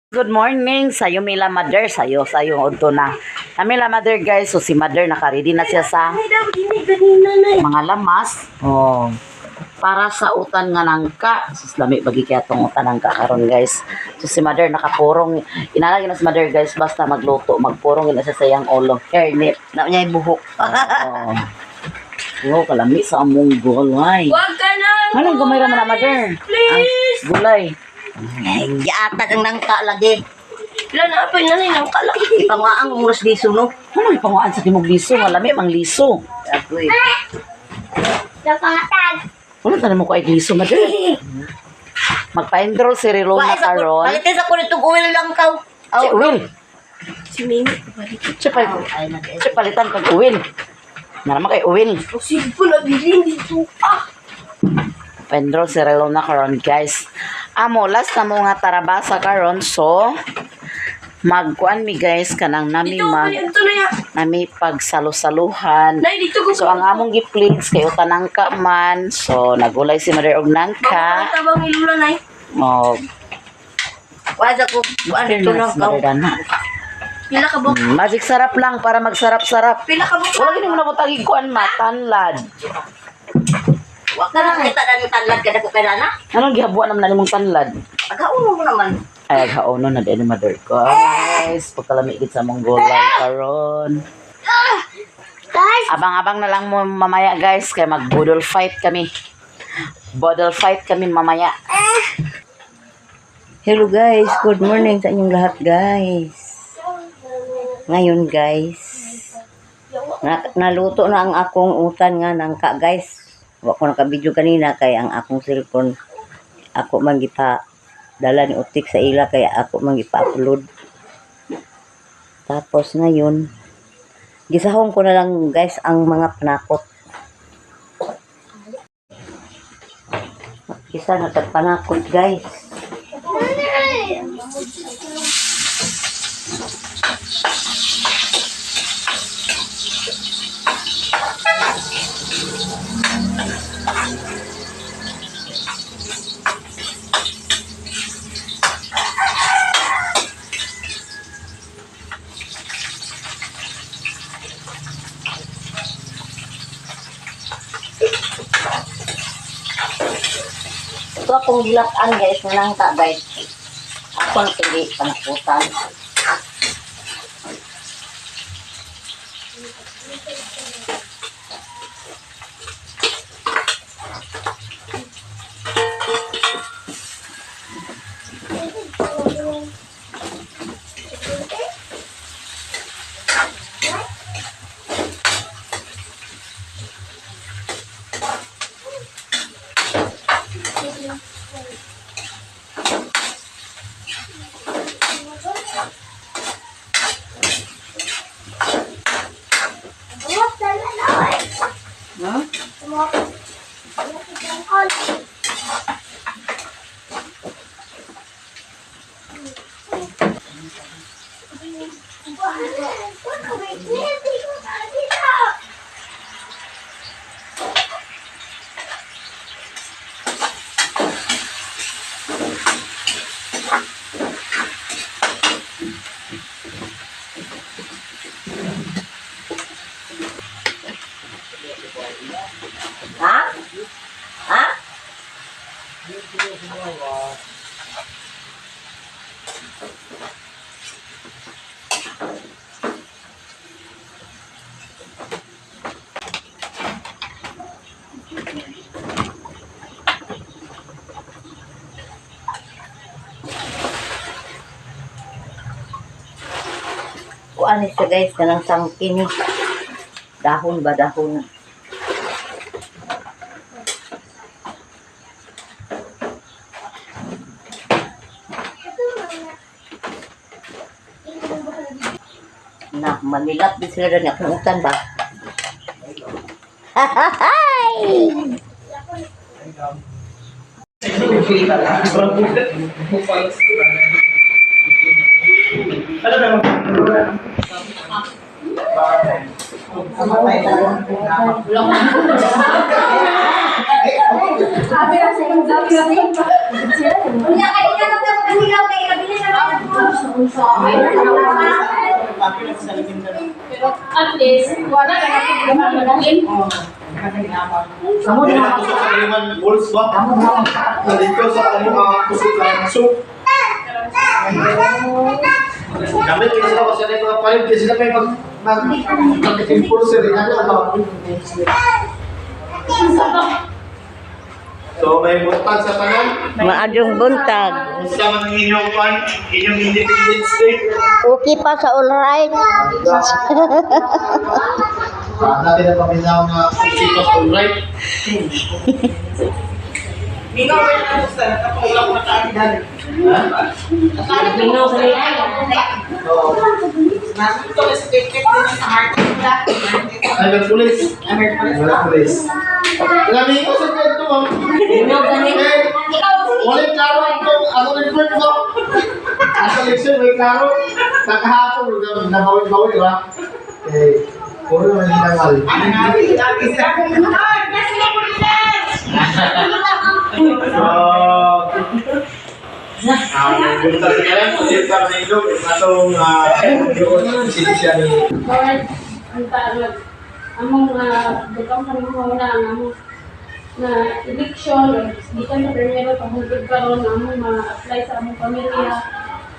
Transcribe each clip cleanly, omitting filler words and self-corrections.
Good morning sayo Mila Mother, sayo udto na. Mila Mother guys, so si Mother naka-ready na siya sa mga lamas. Oh. Para sa utan nga nangka. Sus lami bagi kaya tong utan nangka karon guys. So si Mother nakapurong inalagi na si Mother guys basta magluto, magpurong ina sa sayang ulo. Hairnet na niya buhok. Oh. Wow, kalami sa among gulay. Wag ka na! Anong gamay ra man na Mother? Please! Gulay. Yata kang nangka lagi. Wala na pa na lang kala. Ipangaang oras di suno. Ano ipanguan sa timog liso? Malami mang liso. Agoy. Napatag! Wala tanan mo ko ay liso Mother. Magpa-enroll si Rilona karon. Palitin sa kunitong uwil lang ka. Si Uwin. Si Mimi. Siya palitan kag Uwin. Naman kay Uwin. Sige po na bilhin dito. Pa-enroll si Rilona karon guys. Amo last na mo nga tarabasa karon so magkuan mi guys kanang nami Dito, ito na yan. nami pagsalo-saluhan. Nay, dito ko. So ang among giplits kay utanangka man. So nagulay si Mother og nangka. Baka tabang ilula, Nay. Oh, Wala ko. Ano ito lang ka. Pila ka ba? Magic sarap lang para magsarap-sarap. Pila ka ba? Wala gini mo na butang ikuan matanlad. Wag ka lang kita na tanlad ka na ko kaya na. Anong gihabuan naman na nimong tanlad? Agauno mo naman. Ay aghaono na din ni Mother guys. Pagkalami gid sa mong gulay karon. Guys! Abang-abang na lang mo mamaya guys kay mag-budol fight kami. Budol fight kami mamaya. Hello guys, good morning sa inyong lahat guys. Ngayon guys, naluto na ang akong utan nga nangka guys. Wa ko naka-video kanina kay ang akong cellphone ako man gipa dala ni utik sa ila kaya ako man gipa-upload. Tapos ngayon, gisahon ko na lang guys ang mga panakot. Isa na panakot guys. Ito akong gilakan guys, nangka guys. Ako ang pili panakutan. Ha? Ha? Kuan siya guys, kanang sangkin ni. Dahon ba dahon? Na, manilat din sila rin akong utan ba? Hi! Sabi na sa inyo, sabi na sa inyo. Unya, kaya ka na ka mag-hilaw, kaya kabili na lang. Pero at least, wala ka na pagkakalagin. Kamu na sa kaliman balls ba? Dito sa kusik lang soup. Gamit kayo sila kasi na mga palit kasi sila may mag-impulse rin ano. So may buntag sa tanan. Maadong buntag. Sa mga inyong Independence Day. Okay pa sa all right. Natin na paminaw na kusik all right. Pulis. Alam ko sa kwento mo. Wala klaro ito. Ako report ko. Sa election, may klaro. Nakahapon, nabawin-bawin, di ba? Puro naman hinangal. Bunta sa kaya, ulit ka na ilo. Atong sinisya ni Lord, ang tawag. Among butang sa mga wala ang among na election, di ka na primero pahugod karon among ma-apply sa among pamilya.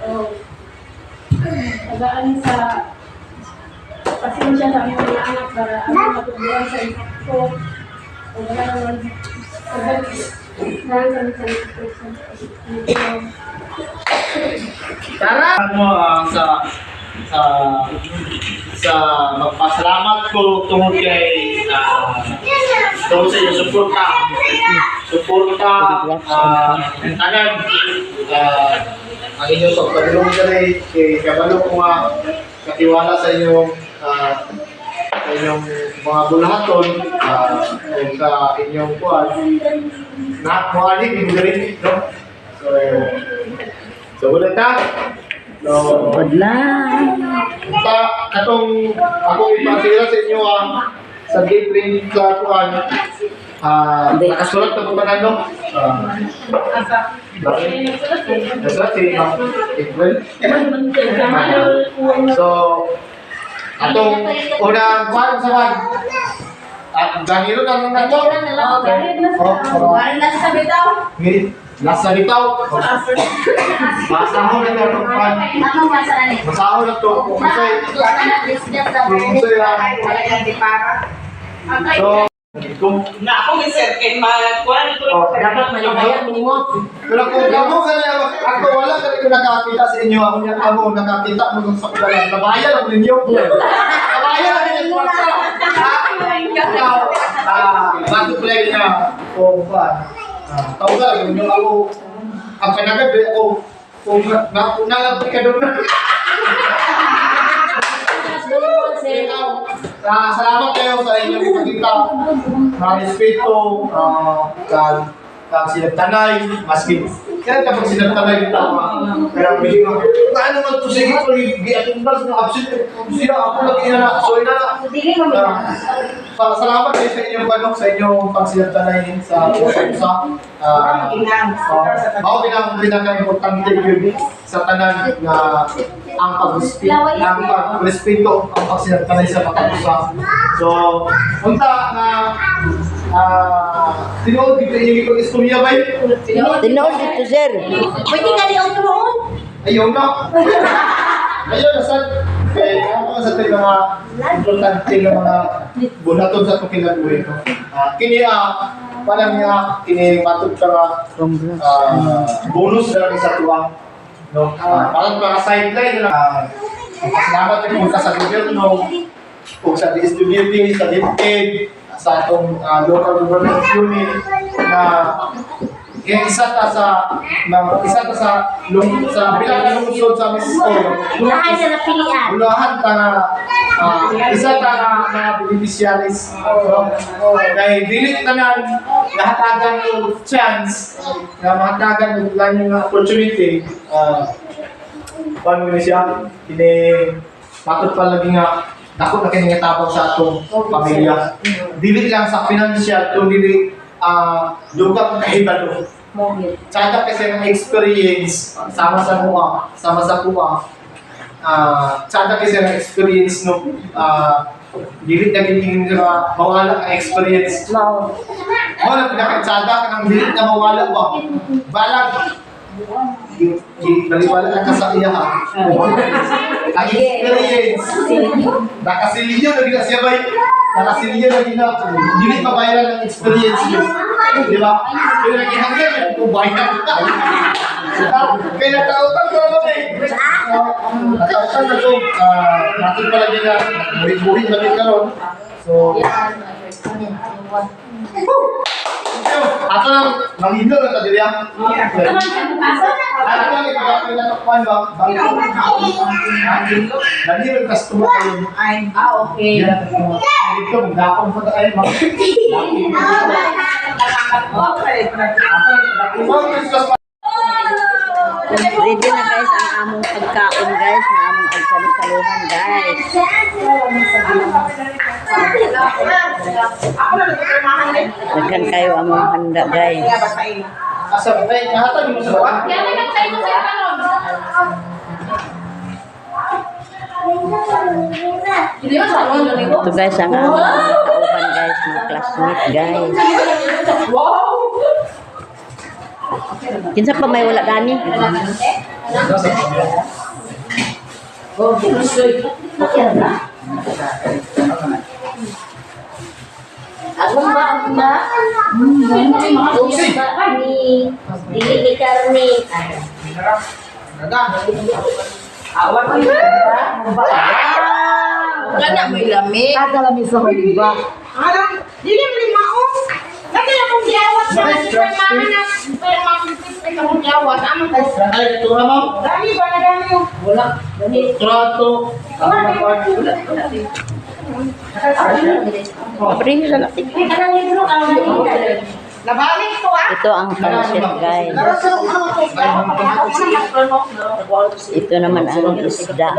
So, tagaan sa pasensya sa among mga anak para among matubuan sa impacto. O wala naman agad lang sa Tara! Ano magpasalamat ko tungkol kay tungkol sa inyo suporta ang tanan ang inyong pagpagulong dali kay kabalo ko nga katiwala sa inyong mga bulahaton o sa inyong kuwan na kuwalig yung galing no? So ulit ha? So, katong ako ipasira sa inyo sa gate ring sa kuhan. Nakasulat na po ba na no? Nasulat si April. So, atong unang kuhan sa kuhan. At ganiro na lang na to. Nasa bitaw. Masahol na ito. Masahol na ito. So, Dapat malibayan minimo. pero kung kamo kaya ako wala ka rin nakakita sa inyo, ako niya kamo nakakita mo sa kulalan. Nabayan ang ninyo. Nabayan ang ninyo. Bago play na kung ba. Tao ka lang, yung ako ang panagad ako kung nalabot ka doon. Salamat kayo sa inyong pagkita na respeto kang sinagtanay maski kaya kapag sinagtanay ito kaya biling ako ano man ito sige ko giatong bars na absent siya ako lagi na so ina salamat kayo sa inyong panok sa inyong pagsinagtanay sa usa mao pinaka-importante yun sa tanan na ang pagrespeto ang pagsinagtanay sa pagkakusa. So, unta na tinuod dito yung ikot istorya ba yun? Tinood dito, sir. Pwede ka niya uturoon? Ayaw na. Ayaw na, sir. Kaya ako sa ito mga importante ng mga bunaton sa itong kinabuhi. Kini, parang niya, kini matod ka nga bonus na lang sa tuwang. No? Parang mga sideline na salamat rin punta sa gobyerno o sa DSWD, sa DepEd, sa atong local government unit na isa ta sa bilang lungsod sa Mexico. Bulahan sa napilian. Bulahan ta na isa ta na mga beneficiaries. Kaya dilit tanan lahatagan yung chance na mahatagan yung lang yung opportunity. Paano siya? Ini patut pa lagi nga ako na kinatabang sa atong pamilya. Dili lang sa financial, kundi dugang kahibalo. Tsada kasi ng experience, sama sa kuha, tsada kasi ng experience no, dilit na ginihin nila mawala ang experience. Wala pinakatsada ka ng dilit na mawala ba? Balag. Baliwala na ka sa iya ha. Ang experience. Nakasilyo na gina siya bay. Nakasilyo na gina. Dilit mabayaran ng experience nyo. Di ba? Pero nagihanggan, ubayan ka. Kaya nagkautan ko naman eh. Nagkautan na ito. Natin pala nila, buhin-buhin natin karon. So, ato lang, manghilo lang ka dili ah. Ato lang, ipagapin na takpan ba? Manghilo lang customer kayo. Okay. Dito, magdakong sa kayo. Ready na guys ang among pagkaon guys, na among agsalusaluhan guys. Daghan kayo among handa guys. Asa, ay, nahatag mo sa bawah? Kaya may nagtayo sa karon. Ito guys ang among kauban guys, mga classmate guys. Kinsa pa may wala gani? Ako ba? Usi ba ni dili ni karne. Awan mo yun ba? Kana may lamig. Kada lami sa maliba. Dili mo lima o. Kasi akong giyawat sa mga na pero makikita ay akong giyawat. Amang tayo. Ay, ito na mo. Dami ba na dami o? Wala. Trato. Bring sa natin. Nabalik to ah. Ito ang pansit guys. Ito naman ang isda.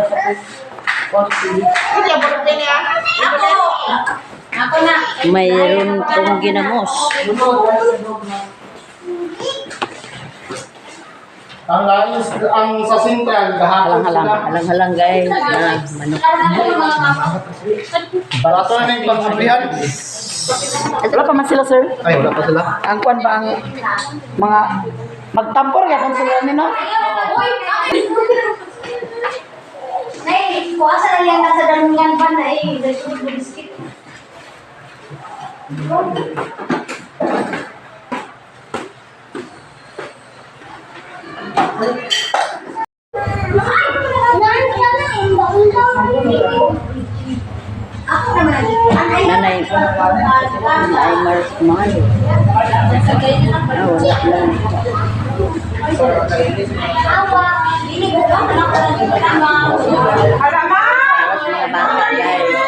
Ako na. Mayroon tong ginamos. Ang sa sentral, gahapon Halang-halang guys. Na manok. Barato na yung pangsabihan. Wala pa man sila, sir. Ay, wala pa sila. Ang kwan ba ang mga magtampor ya kung sila nino? Nay, kuasa lang yan sa dalungan pa na eh. Dahil biskit. Ako naman Nanay. Ay Mars man. Wala lang. Mga bata guys.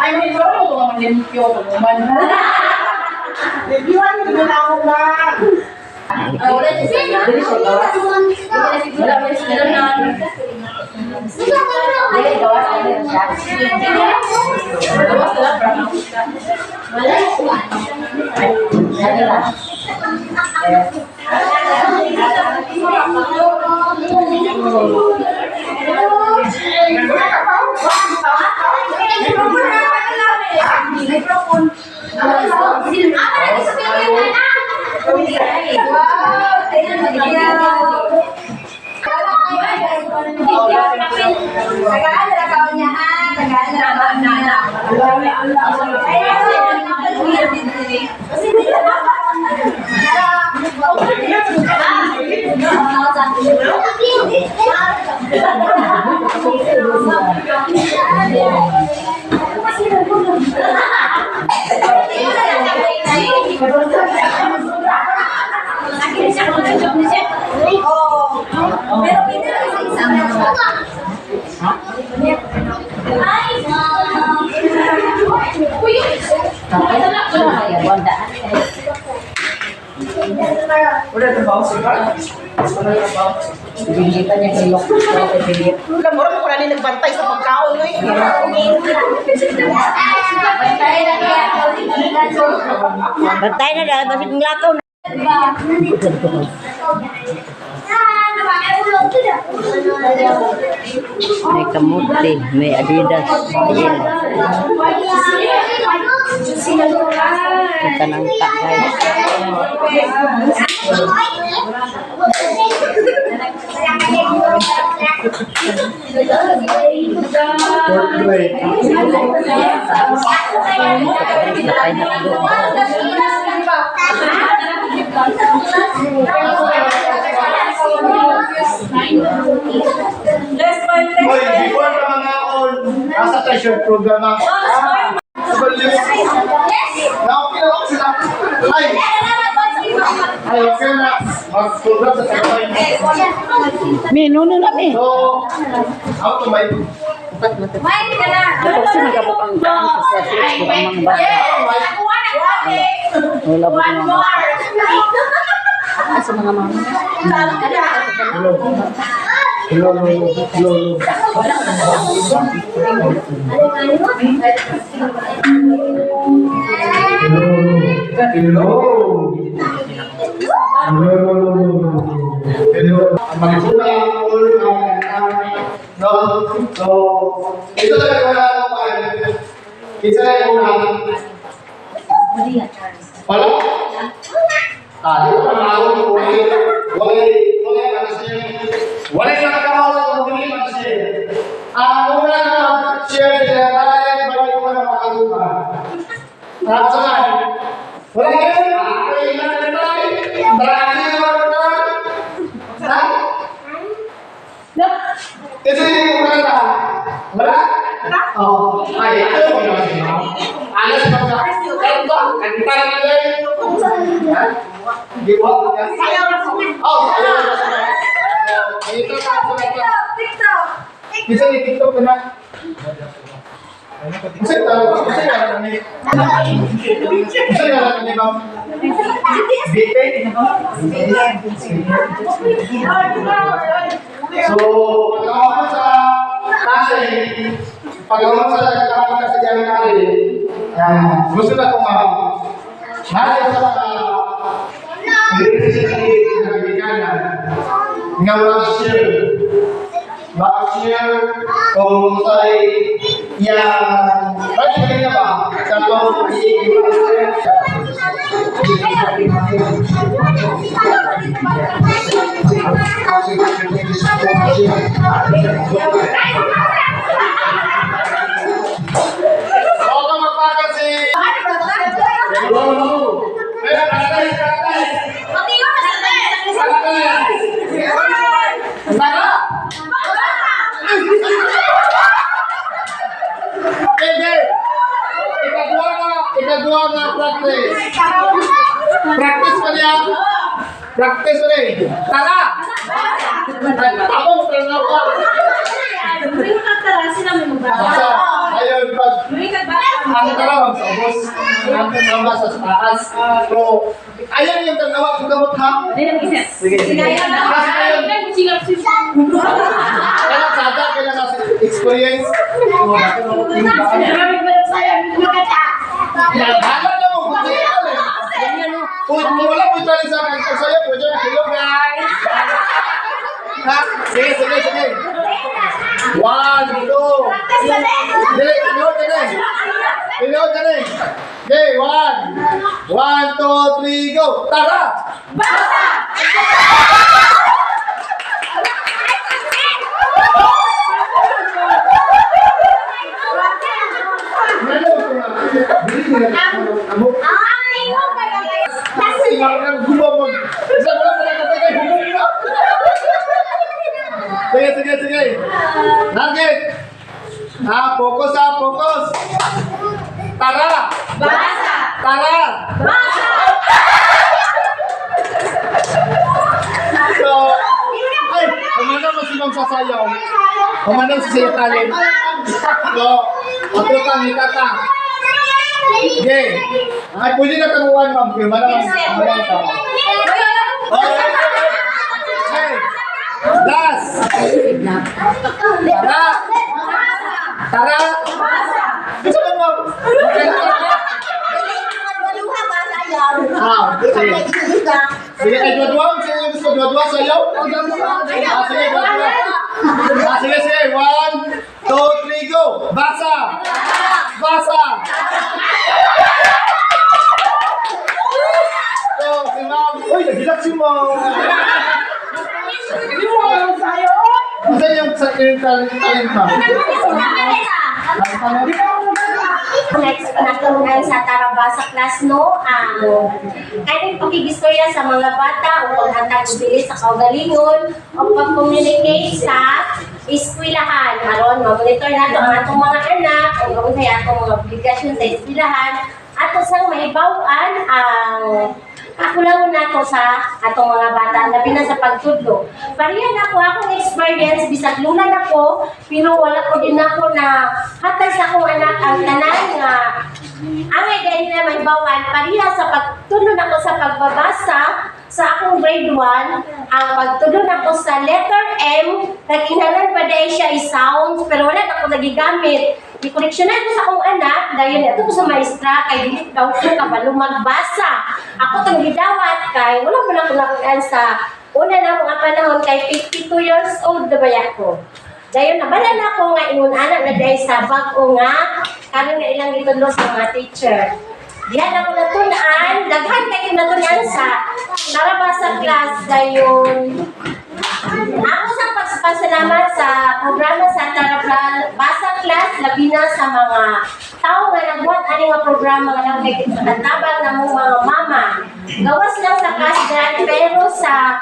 Ay, may baro ko naman limpyo. Limpyoan mo na ako na. Wala trabaho siya. Wala trabaho. Bilitan niya kay Lok. Bilit. Wala mo rin wala ni nagbantay sa pagkaon no eh. Bantay na dahil basit ng lakaw na. May kamuti, may Adidas. Ayan. Ito ng ka, guys. Fourth grade. Napay na doon. Hoy, before pa mga on, nasa treasure program ako. Baliw. Nakapila ako sila. Ay! Ay, okay na. Mag-program sa tagay. Minuno na, mi. So, ako to may... Kasi nagkapapang daan sa sasage ko ang mga bata. Wala ba ng mga bata? Sa mga mama. Hello, hello. Hello. Magpula no. So, ito talaga wala akong paano. Isa lang yung wala? Dito pa mga ako, wala yung nakakawa sa kumuli kasi. Kung wala na share sila, talagang balik ko na makalupa. Nakasalain. Wala yun. Wala yun. Marami na mga ha? Kasi yung mga wala? Oo. Ay, ito yung mga alas pa ka. Ito, kanta na nila yun. Ha? Di ba? Sayaw na sa oh, sayaw na sa ito ka sa TikTok. Bisa ni TikTok na. Bisa tahu, bisa ya ni. Bisa ya ni bang. Bite. So, pagkawan sa kasi pagkawan sa kakakita sa diyan kali. Gusto na kong nasa sa nga last year, kung sa'y yang right na ba? Kalau Oka magpakat si ikadua na practice. Practice pa niya. Practice pa rin. Tara! Ako, tara ko. Basta, ayun, pag ang tara, sa ubos, ang tama sa taas. So, ayun yung tanawa kong gamot ha. Sige, sige. Kaya sada, kailangan sa experience. Naghalat na mo, kung wala po ito sa akin, kung sa'yo, pwede na kayo, guys. Ha? Sige, sige, sige. 1, 2. Dili, tinihod ka na eh. Tinihod ka na eh. Okay, 1, 2, 3, go. Tara! Basta! Sige, sige, sige. Target. Fokus ha, fokus. Tara. Basa. Tara. Basa. So, ay, kumanda mo si Ma'am sasayaw. Kumanda si Sayo Talent. So, matutan, itata. Okay. Ay, pwede na kamuhan, ma'am. Kaya malamang ka. Okay. Last. Tara. Tara. Gusto mo, ma'am? Sige. Sige, ay dua-dua. Sige, gusto dua-dua sa'yo? Sige, dua-dua. Sige, sige. 1, 2, 3, go. Basa. Basa. So, si ma'am. Uy, nagilak si ma'am. Masa yung talent ma'am? Next, naturunan sa Tarabasa class, no? Kaya pakigistorya sa mga bata o pag-attach dili sa kaugalingon o pag-communicate sa eskwelahan. Aron, mamonitor na ang atong mga anak o gawin sa atong mga obligasyon sa eskwelahan at sang mahibawan ang kakulangon nato sa atong mga bata, labi na sa pagtudlo. Pariyan ako akong experience, bisag lunan ako, pero wala ko din ako na hatay sa akong anak ang tanan nga angay dahil na may bawan. Pariya sa pagtudlo ako sa pagbabasa sa akong grade 1, ang pagtudlo ako sa letter M, nag-inalan pa dahil siya i-sounds, pero wala na ako nagigamit. I-correctionan ko sa akong anak, dahil ito ko sa maestra, kay dilit daw ko kabalo magbasa. Ako itong gidawat, kay wala mo na ko nakulaan sa una na mga panahon, kay 52 years old na ba ako. Dahil nabala na ako nga ingon anak na dahil sa bag-o nga, karon nga ilang gitudlo sa mga teacher. Diyan ako natunan, daghan kayo natunan sa Tarabasa class, gayon. Ako sa pagpasalamat sa programa sa Tarabasa class, labi na sa mga tao nga nagbuhat ani nga programa nga nagkakit sa katabang ng mga mama. Gawas lang sa class dyan, pero sa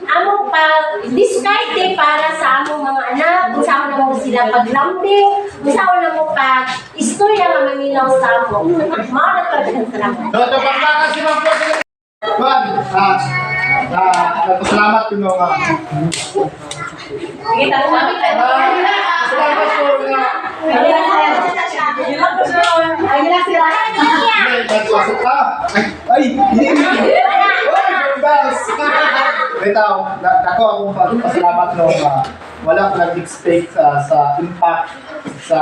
among pag-discard para sa among mga anak, kung saan na mo sila paglambing, kung saan na mo pag-istorya nga maminaw sa among. Mga nagpagkakasalamat. Doon, pagkakas si ma'am po. Juan, salamat ko nung Kita mo kami tayo. salamat po nga. Ay, bitaw, ako akong pasalamat no, wala ko nag-expect sa impact sa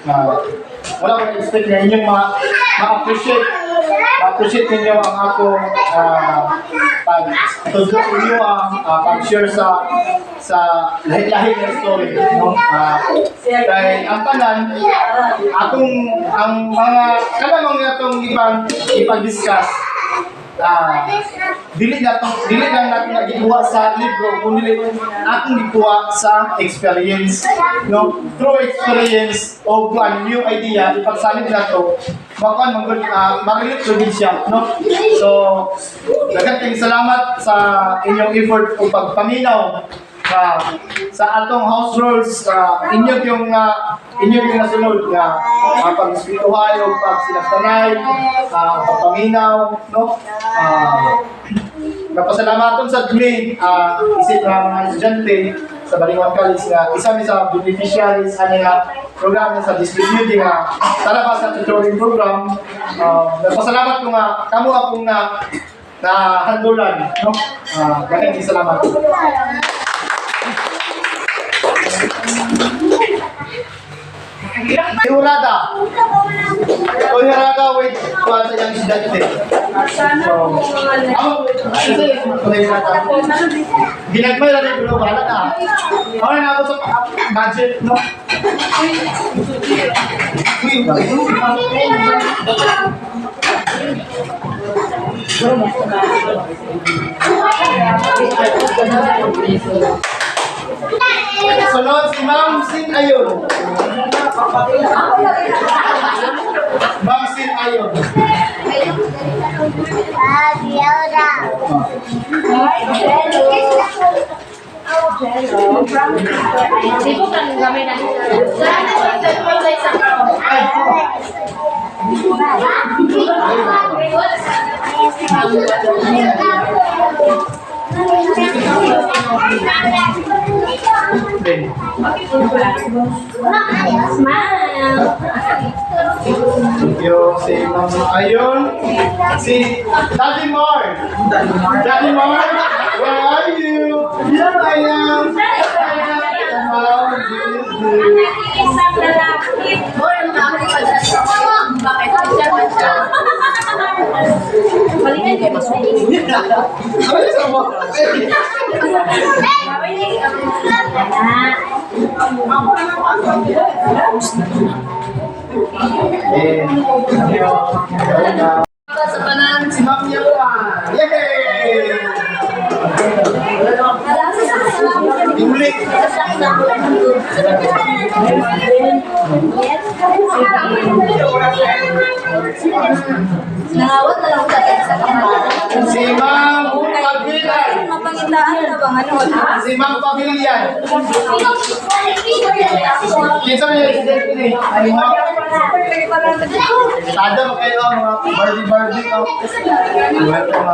wala ko nag-expect na inyong ma-appreciate ninyo ang akong pag-tudok ninyo ang pag-share sa lahi-lahi na story, no? Kaya ang tanan, ang mga kalamang natong ipag-discuss, dili lang natin nagikuha sa libro, kundi atong gikuha sa experience, no? Through experience o kung new idea, ipagsalit na to, baka mag-relate to din siya, no? So, daghang salamat sa inyong effort o pagpaminaw sa atong house rules, inyo yung nasunod nga pag-spirituhay o pagsinagtanay, pagpaminaw, no? Napasalamaton sa dumi, isip ng mga estudyante sa Balingwan College nga isa sa beneficiaries ani nga programa sa distributing nga Tarabasa tutoring program. Napasalamat ko nga kamo akong na handulan, no? Daghang salamat. Iurada with kuha sa iyang estudyante. Ginagmay na rin, pero bahala na. Ako na ako sa budget, no? Sunod si Ma'am Sin Ayon. Ma'am Sin Ayon. Sipo kan gamay na. Smile. Thank you. Si Ma'am Ayon. Si Daddy Mark. Daddy Mark, where are you? Here I am. How do you do? Isang lalaki. Bakit? Siya ba siya? Balikan kayo mas Ano sa mo? Sa panan si Ma'am Yawan. Yay! Imlik. Nangawat na lang sa kamara. Si Ma'am Pagbilian. Mapangitaan na bang ano? Si Ma'am Pagbilian. Kinsa may accident ini? Ay mo. Tada mo kayo mga Barbie ka. Welcome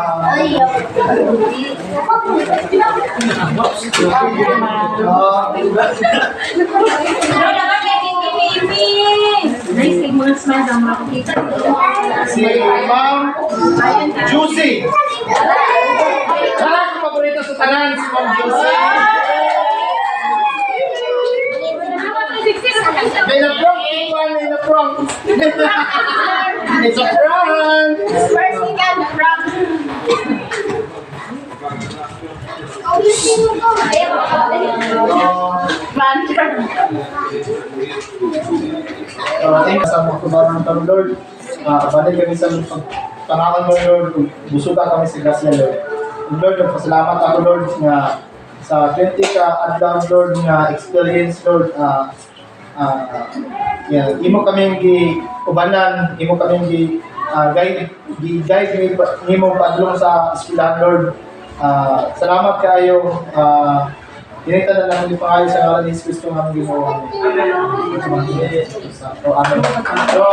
si Ma'am Juicy. Sarap ang paborito sa tanan si Ma'am Juicy. May na-prank, may na-prank. It's a prank. Thank you sa mga kubarang ng tanong, Lord. Balik kami sa pangalan mo, Lord. Busuga kami sa gaslan, Lord. Lord, pasalamat ako, Lord, nga sa 20 ka adlaw, Lord, nga experience, Lord. Imo kami gi-ubanan, imo kami gi-guide imo padulong sa eskwelahan, Lord. Salamat kayo. Tinita na lang di pa kayo sa ngalan ni Jesus Cristo ang ginawa. Amen. So,